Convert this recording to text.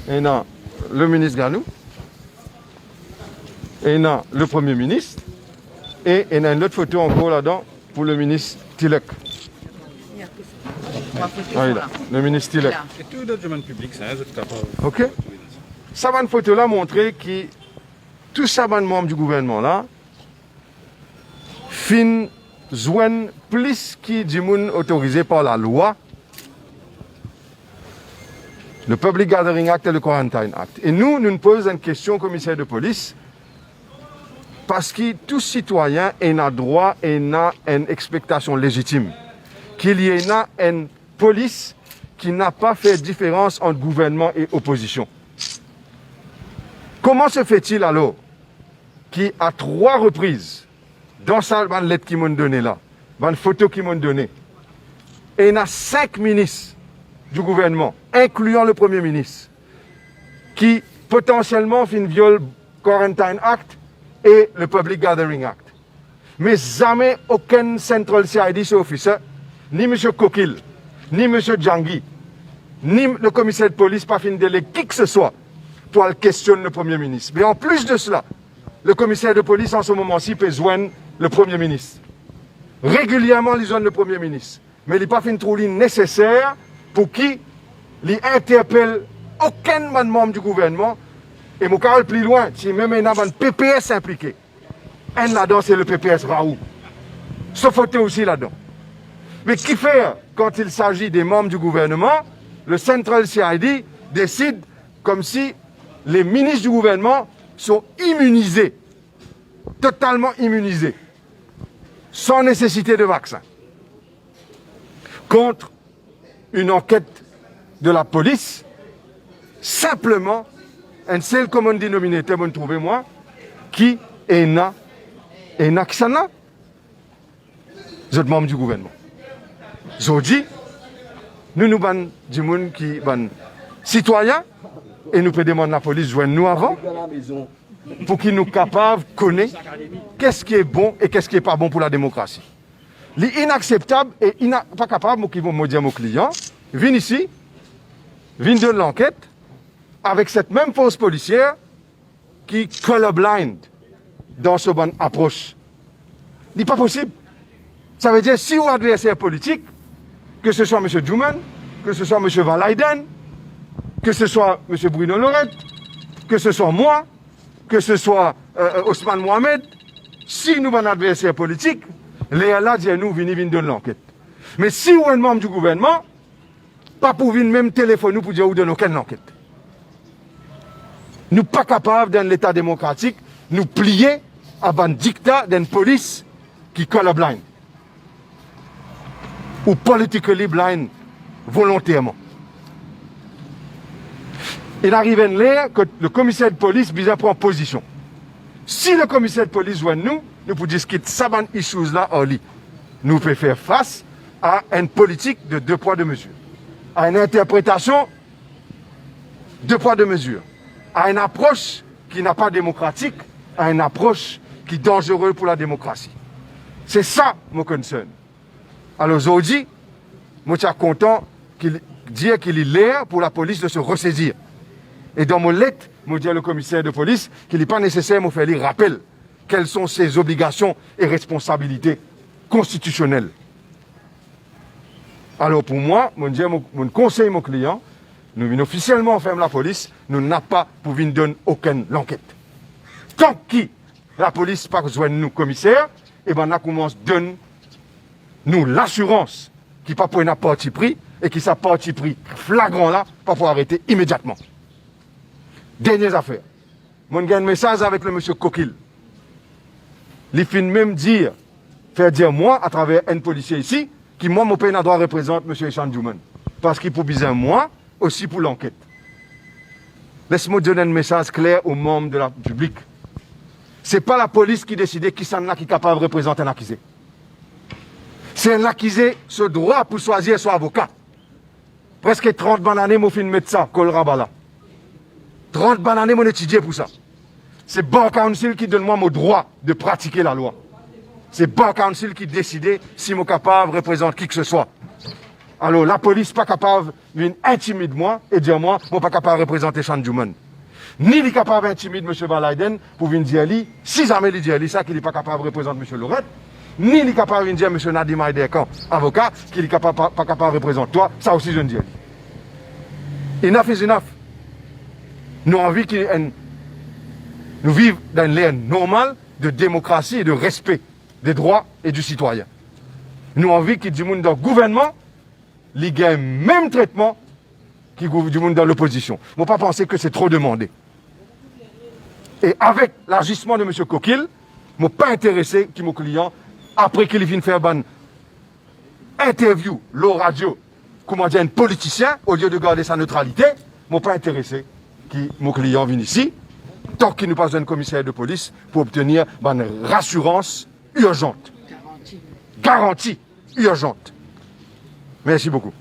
Et non, le ministre Ganou. Et non, le Premier ministre. Et il y a une autre photo encore là-dedans pour le ministre Tilek. Ah, là, le ministre Tilek. Et tout le domaine public, ça, vous êtes capable. OK. Ça va une photo là montrer que tous ces membres du gouvernement là fin joignent plus qui du monde autorisé par la loi, le Public Gathering Act et le Quarantine Act. Et nous posons une question au commissaire de police parce que tout citoyen a droit et a une expectation légitime qu'il y ait une police qui n'a pas fait différence entre gouvernement et opposition. Comment se fait-il alors qu'à 3 reprises, dans cette lettre qu'ils m'ont donnée là, dans une photo qu'ils m'ont donnée, et il y a 5 ministres du gouvernement, incluant le Premier ministre, qui potentiellement violent le Quarantine Act et le Public Gathering Act. Mais jamais aucun Central CID officer, ni M. Kokil, ni M. Djangui, ni le commissaire de police, pas fin délégué qui que ce soit pour aller questionner le Premier ministre. Mais en plus de cela, le commissaire de police en ce moment-ci peut joindre le Premier ministre. Régulièrement, il joint le Premier ministre. Mais il n'a pas fait une trouille nécessaire pour qui il interpelle aucun membre du gouvernement. Et mon cas plus loin, si même il y a un PPS impliqué. Un là-dedans, c'est le PPS Raoult. Ce photo aussi là-dedans. Mais qui fait quand il s'agit des membres du gouvernement, le Central CID décide comme si les ministres du gouvernement sont immunisés, totalement immunisés, sans nécessité de vaccin, contre une enquête de la police, simplement, un seul common dénominateur, vous trouvez moi, qui est là, qui s'en a. Vous êtes membre du gouvernement. Aujourd'hui, nous sommes du monde qui est citoyen et nous pouvons demander à la police de joindre nous avant pour qu'ils nous capables de connaître qu'est-ce qui est bon et qu'est-ce qui n'est pas bon pour la démocratie. L'inacceptable et pas capable, qui vont me dire à mon client, viens ici, viens de l'enquête avec cette même force policière qui colorblind dans ce bonne approche. Ce n'est pas possible. Ça veut dire si vous avez adversaire politique, que ce soit M. Djouman, que ce soit M. Van Leyden, que ce soit M. Bruno Lorette, que ce soit moi, que ce soit Ousmane Mohamed, si nous avons un adversaire politique, les là disent nous venez de l'enquête. Mais si vous êtes membre du gouvernement, pas pour venir même téléphoner pour dire vous donnez aucune enquête. Nous ne sommes pas capables, dans l'État démocratique, nous plier à un dictat d'une police qui colorblind. Ou politically blind volontairement. Il arrive une l'air que le commissaire de police vient prendre position. Si le commissaire de police joint nous pouvons discuter ça issues là en lit. Nous pouvons faire face à une politique de 2 poids 2 mesures, à une interprétation 2 poids 2 mesures, à une approche qui n'est pas démocratique, à une approche qui est dangereuse pour la démocratie. C'est ça mon concern. Alors aujourd'hui, je suis content qu'il dise qu'il est l'air pour la police de se ressaisir. Et dans mon lettre, je dis au commissaire de police qu'il n'est pas nécessaire de me faire les rappels quelles sont ses obligations et responsabilités constitutionnelles. Alors pour moi, je conseille mon client, nous venons officiellement fermer la police, nous n'avons pas pour venir donner aucune enquête. Tant que la police pas besoin de nous commissaire, et ben on commence à donner nous l'assurance qui pas pour une parti pris et qui sa parti pris flagrant là, pas pour arrêter immédiatement. Dernière affaire. Mon gain un message avec le monsieur Kokil. Il fin même faire dire moi, à travers un policier ici, qui moi, mon pays droit représente monsieur Echan Djouman. Parce qu'il faut bien moi, aussi pour l'enquête. Laisse-moi donner un message clair aux membres de la République. Ce n'est pas la police qui décide qui s'en a qui est capable de représenter un accusé. C'est un accusé ce droit pour choisir son avocat. Presque 30 années, mon fin médecin, Kolrabala. 30 années, mon étudié pour ça. C'est Bar Council qui donne moi mon droit de pratiquer la loi. C'est Bar Council qui décide si mon capable représente qui que ce soit. Alors la police pas capable d'intimider moi et dire moi pas capable de représenter Chan Djouman. Ni il est capable d'intimider M. Van Leyden pour venir dire lui, si jamais il dit lui ça qu'il n'est pas capable de représenter M. Lorette, ni il est capable de dire M. Nadim Ayderkan, avocat, qu'il n'est pas capable de représenter toi, ça aussi je ne dis. Enough is enough. Nous avons envie que nous vivions dans une ère normale de démocratie et de respect des droits et du citoyen. Nous avons envie que du monde dans le gouvernement, les gagne le même traitement que du monde dans l'opposition. Je ne pas penser que c'est trop demandé. Et avec l'agissement de M. Kokil, je ne suis pas intéressé que mon client, après qu'il vienne faire une interview, l'eau radio, comment dire, un politicien, au lieu de garder sa neutralité, je ne suis pas intéressé que mon client vienne ici, tant qu'il nous passe un commissaire de police pour obtenir une rassurance urgente. Garantie urgente. Merci beaucoup.